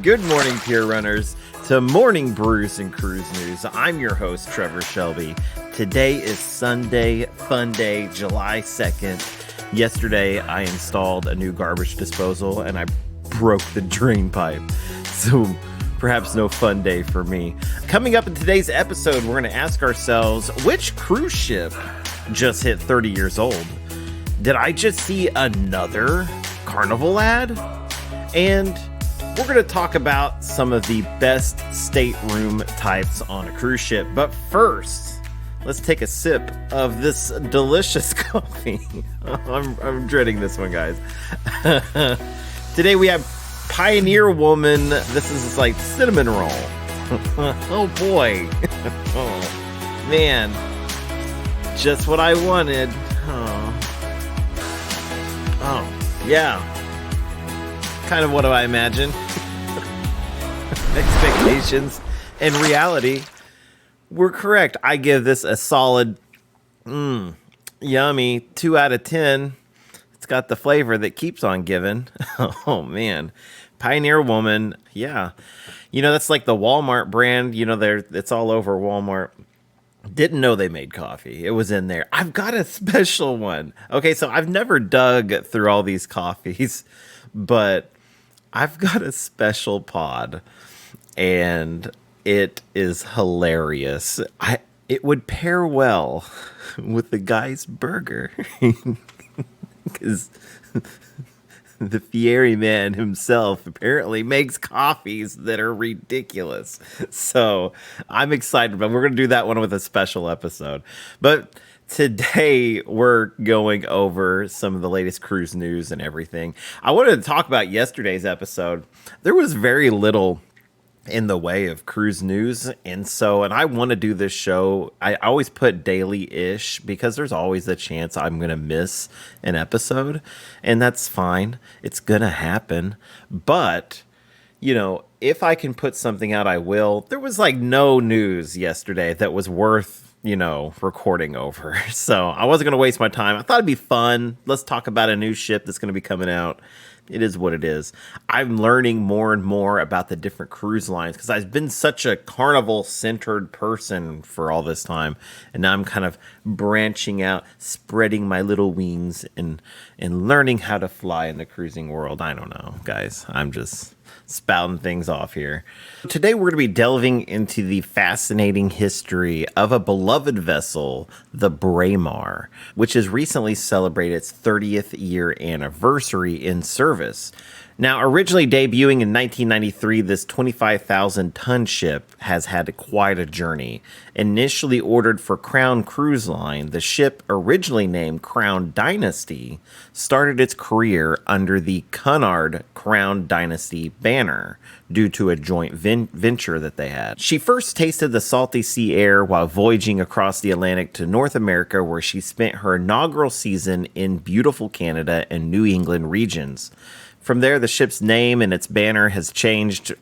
Good morning, Pier Runners, to Morning Brews and Cruise News. I'm your host, Trevor Shelby. Today is Sunday, fun day, July 2nd. Yesterday, I installed a new garbage disposal and I broke the drain pipe. So perhaps no fun day for me. Coming up in today's episode, we're going to ask ourselves, which cruise ship just hit 30 years old? Did I just see another Carnival ad? And we're going to talk about some of the best stateroom types on a cruise ship. But first, let's take a sip of this delicious coffee. I'm dreading this one, guys. Today we have Pioneer Woman. This is like cinnamon roll. Oh boy. Oh man. Just what I wanted. Oh yeah. Kind of what do I imagine? Expectations and reality were correct. I give this a solid, yummy 2 out of 10. It's got the flavor that keeps on giving. Oh man, Pioneer Woman, yeah. You know, that's like the Walmart brand. You know, it's all over Walmart. Didn't know they made coffee. It was in there. I've got a special one. Okay, so I've never dug through all these coffees, but I've got a special pod, and it is hilarious. It would pair well with the guy's burger, because the Fieri man himself apparently makes coffees that are ridiculous. So I'm excited, but we're going to do that one with a special episode. But today, we're going over some of the latest cruise news and everything. I wanted to talk about yesterday's episode. There was very little in the way of cruise news, and I want to do this show. I always put daily-ish because there's always a chance I'm going to miss an episode, and that's fine. It's going to happen. But, you know, if I can put something out, I will. There was like no news yesterday that was worth recording over. So I wasn't going to waste my time. I thought it'd be fun. Let's talk about a new ship that's going to be coming out. It is what it is. I'm learning more and more about the different cruise lines because I've been such a Carnival-centered person for all this time. And now I'm kind of branching out, spreading my little wings and learning how to fly in the cruising world. I don't know, guys. I'm just spouting things off here. Today we're going to be delving into the fascinating history of a beloved vessel, the Braymar, which has recently celebrated its 30th year anniversary in service. Now, originally debuting in 1993, this 25,000-ton ship has had quite a journey. Initially ordered for Crown Cruise Line, the ship, originally named Crown Dynasty, started its career under the Cunard Crown Dynasty banner due to a joint venture that they had. She first tasted the salty sea air while voyaging across the Atlantic to North America, where she spent her inaugural season in beautiful Canada and New England regions. From there, the ship's name and its banner has changed,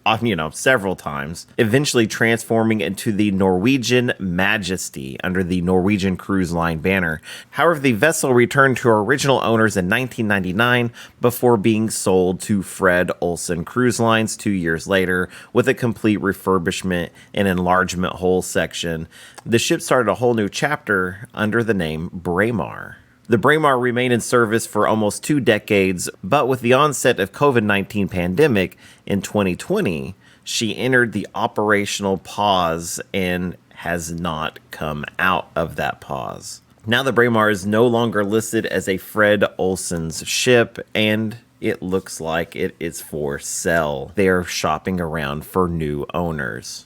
several times, eventually transforming into the Norwegian Majesty under the Norwegian Cruise Line banner. However, the vessel returned to her original owners in 1999 before being sold to Fred Olsen Cruise Lines 2 years later with a complete refurbishment and enlargement hull section. The ship started a whole new chapter under the name Braymar. The Braymar remained in service for almost 2 decades, but with the onset of COVID-19 pandemic in 2020, she entered the operational pause and has not come out of that pause. Now the Braymar is no longer listed as a Fred Olsen's ship, and it looks like it is for sale. They are shopping around for new owners.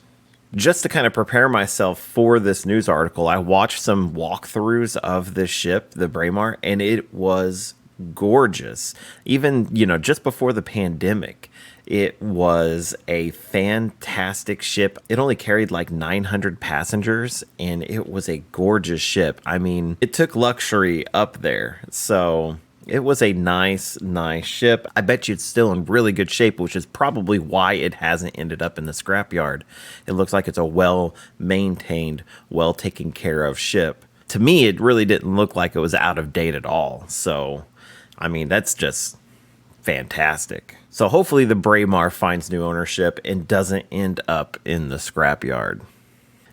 Just to kind of prepare myself for this news article, I watched some walkthroughs of this ship, the Braymar, and it was gorgeous. Even, just before the pandemic, it was a fantastic ship. It only carried like 900 passengers, and it was a gorgeous ship. I mean, it took luxury up there. So it was a nice ship. I bet you it's still in really good shape, which is probably why it hasn't ended up in the scrapyard. It looks like it's a well-maintained, well-taken care of ship. To me, it really didn't look like it was out of date at all. So, I mean, that's just fantastic. So hopefully the Braymar finds new ownership and doesn't end up in the scrapyard.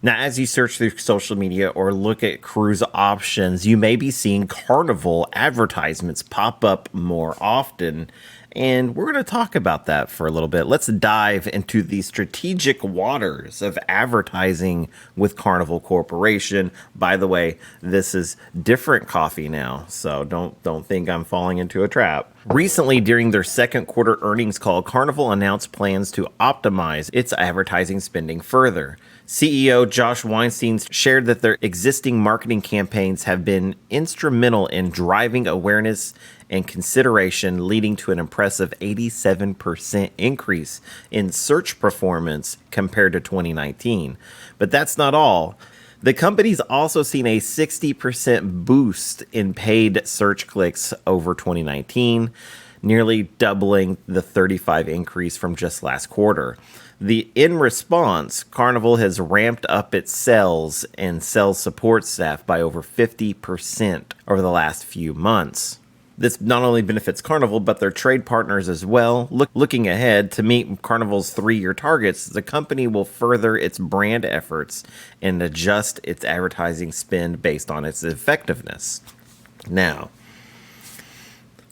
Now, as you search through social media or look at cruise options, you may be seeing Carnival advertisements pop up more often. And we're going to talk about that for a little bit. Let's dive into the strategic waters of advertising with Carnival Corporation. By the way, this is different coffee now, so don't think I'm falling into a trap. Recently, during their second quarter earnings call, Carnival announced plans to optimize its advertising spending further. CEO Josh Weinstein shared that their existing marketing campaigns have been instrumental in driving awareness and consideration, leading to an impressive 87% increase in search performance compared to 2019. But that's not all. The company's also seen a 60% boost in paid search clicks over 2019, nearly doubling the 35 increase from just last quarter. In response, Carnival has ramped up its sales and sales support staff by over 50% over the last few months. This not only benefits Carnival, but their trade partners as well. Looking ahead to meet Carnival's 3-year targets, the company will further its brand efforts and adjust its advertising spend based on its effectiveness. Now,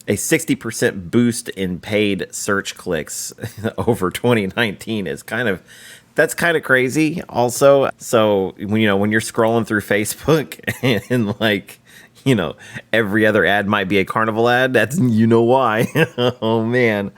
a 60% boost in paid search clicks over 2019 is that's kind of crazy also. So when you're scrolling through Facebook and every other ad might be a Carnival ad, that's why. Oh man.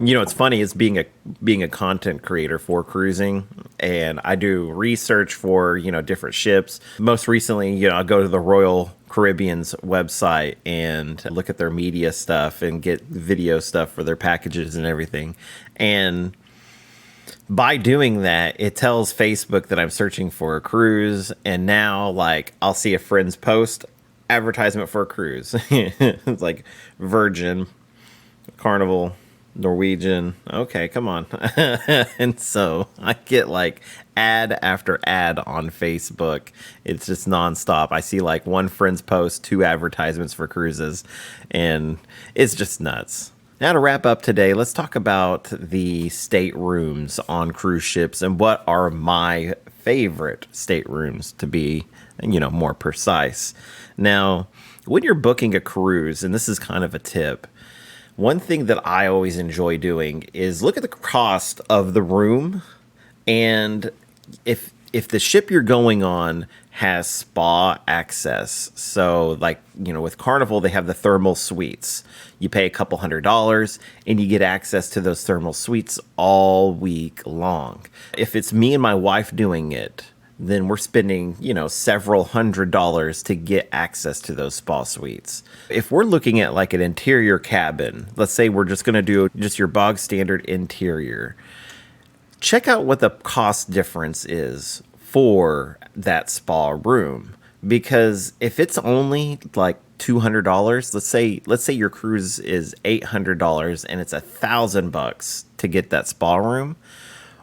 It's funny is being a content creator for cruising, and I do research for different ships. Most recently, I go to the Royal Caribbean's website and look at their media stuff and get video stuff for their packages and everything. And by doing that, it tells Facebook that I'm searching for a cruise, and now I'll see a friend's post advertisement for a cruise. It's like Virgin, Carnival, Norwegian. Okay, come on. And so I get ad after ad on Facebook. It's just nonstop. I see one friend's post, 2 advertisements for cruises, and it's just nuts. Now to wrap up today, let's talk about the staterooms on cruise ships and what are my favorite staterooms, to be more precise. Now, when you're booking a cruise, and this is kind of a tip, one thing that I always enjoy doing is look at the cost of the room, and if the ship you're going on has spa access. So with Carnival, they have the thermal suites. You pay a couple $100 and you get access to those thermal suites all week long. If it's me and my wife doing it, then we're spending, several $100s to get access to those spa suites. If we're looking at an interior cabin, let's say we're just going to do just your bog standard interior, check out what the cost difference is for that spa room. Because if it's only $200, let's say your cruise is $800 and it's $1,000 to get that spa room.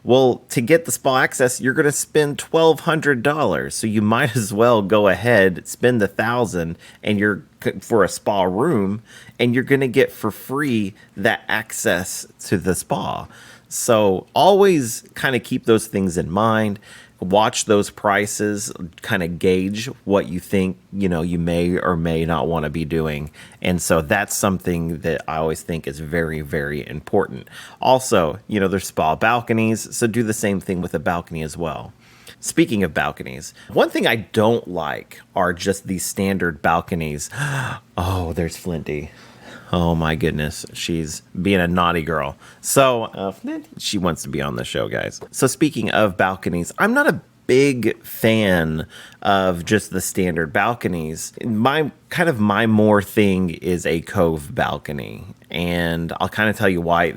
Well, to get the spa access, you're going to spend $1,200. So you might as well go ahead, spend the $1,000 for a spa room, and you're going to get for free that access to the spa. So always kind of keep those things in mind. Watch those prices, kind of gauge what you think, you may or may not want to be doing. And so that's something that I always think is very, very important. Also, there's spa balconies, so do the same thing with a balcony as well. Speaking of balconies, one thing I don't like are just these standard balconies. Oh, there's Flinty. Oh my goodness, she's being a naughty girl. So she wants to be on the show, guys. So speaking of balconies, I'm not a big fan of just the standard balconies. My more thing is a Cove Balcony, and I'll kind of tell you why.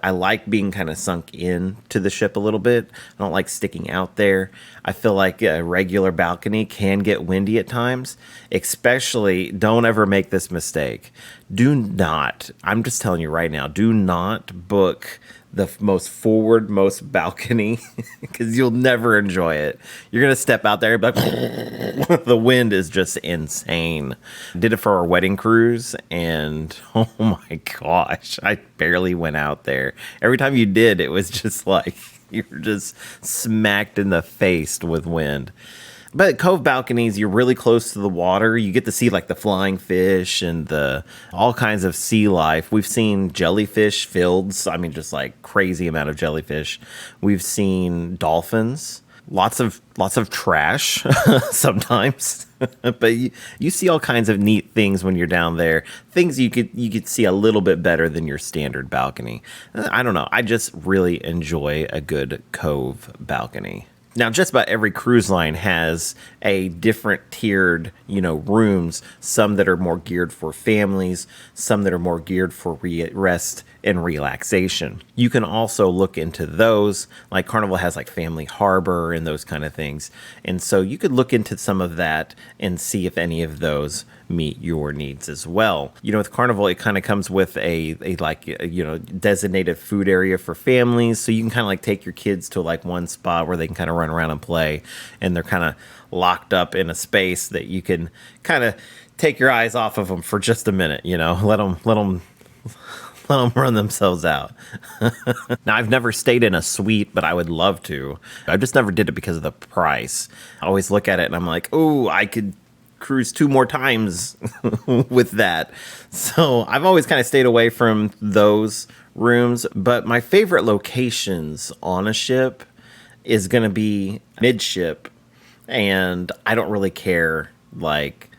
I like being kind of sunk in to the ship a little bit. I don't like sticking out there. I feel like a regular balcony can get windy at times. Especially, don't ever make this mistake. Do not, I'm just telling you right now, do not book the most forward-most balcony, because you'll never enjoy it. You're going to step out there and be like, the wind is just insane. Did it for our wedding cruise, and oh my gosh, I barely went out there. Every time you did, it was just like you were just smacked in the face with wind. But at Cove Balconies, you're really close to the water. You get to see like the flying fish and the all kinds of sea life. We've seen jellyfish fields. I mean, just like crazy amount of jellyfish. We've seen dolphins. Lots of trash sometimes, but you see all kinds of neat things when you're down there. Things you could see a little bit better than your standard balcony. I don't know. I just really enjoy a good Cove balcony. Now, just about every cruise line has a different tiered, rooms. Some that are more geared for families, some that are more geared for rest and relaxation. You can also look into those. Like Carnival has like Family Harbor and those kind of things. And so you could look into some of that and see if any of those meet your needs as well. With Carnival, it kind of comes with a designated food area for families. So you can kind of like take your kids to like one spot where they can kind of run around and play, and they're kind of locked up in a space that you can kind of take your eyes off of them for just a minute, let them run themselves out. Now, I've never stayed in a suite, but I would love to. I just never did it because of the price. I always look at it and I'm like, oh, I could cruise 2 more times with that. So I've always kind of stayed away from those rooms. But my favorite locations on a ship is going to be midship. And I don't really care like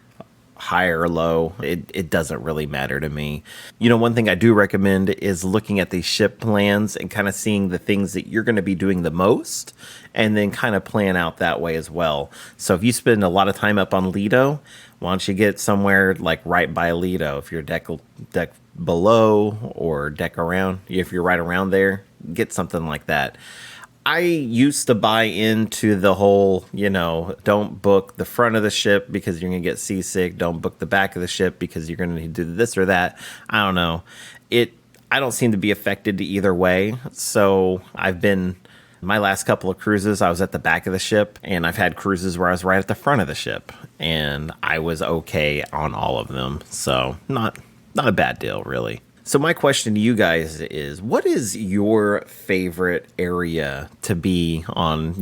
high or low. It doesn't really matter to me. One thing I do recommend is looking at these ship plans and kind of seeing the things that you're going to be doing the most, and then kind of plan out that way as well. So if you spend a lot of time up on Lido, why don't you get somewhere like right by Lido? If you're deck below or deck around, if you're right around there, get something like that. I used to buy into the whole, don't book the front of the ship because you're going to get seasick. Don't book the back of the ship because you're going to need to do this or that. I don't know. I don't seem to be affected to either way. So my last couple of cruises, I was at the back of the ship, and I've had cruises where I was right at the front of the ship, and I was okay on all of them. So not a bad deal, really. So my question to you guys is, what is your favorite area to be on,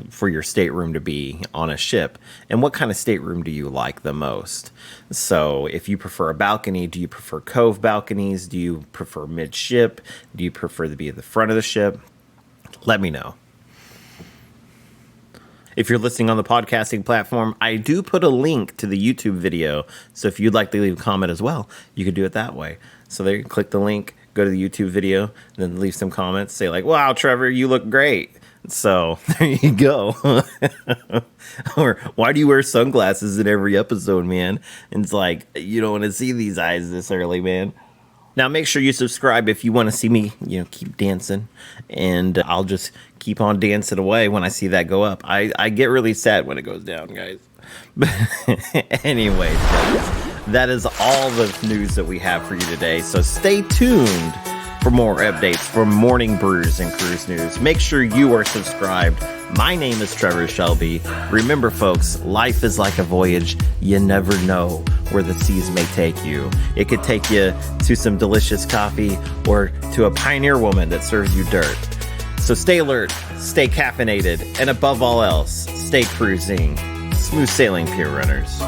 for your stateroom to be on a ship? And what kind of stateroom do you like the most? So if you prefer a balcony, do you prefer Cove balconies? Do you prefer midship? Do you prefer to be at the front of the ship? Let me know. If you're listening on the podcasting platform, I do put a link to the YouTube video. So if you'd like to leave a comment as well, you could do it that way. So there, you click the link, go to the YouTube video, then leave some comments. Say like, wow, Trevor, you look great. So there you go. Or why do you wear sunglasses in every episode, man? And it's like, you don't want to see these eyes this early, man. Now, make sure you subscribe if you want to see me, keep dancing. And I'll just keep on dancing away when I see that go up. I get really sad when it goes down, guys. But anyway, that is all the news that we have for you today. So stay tuned for more updates from Morning Brews and Cruise News. Make sure you are subscribed. My name is Trevor Shelby. Remember, folks, life is like a voyage. You never know where the seas may take you. It could take you to some delicious coffee or to a pioneer woman that serves you dirt. So stay alert, stay caffeinated, and above all else, stay cruising. Smooth sailing, pier runners.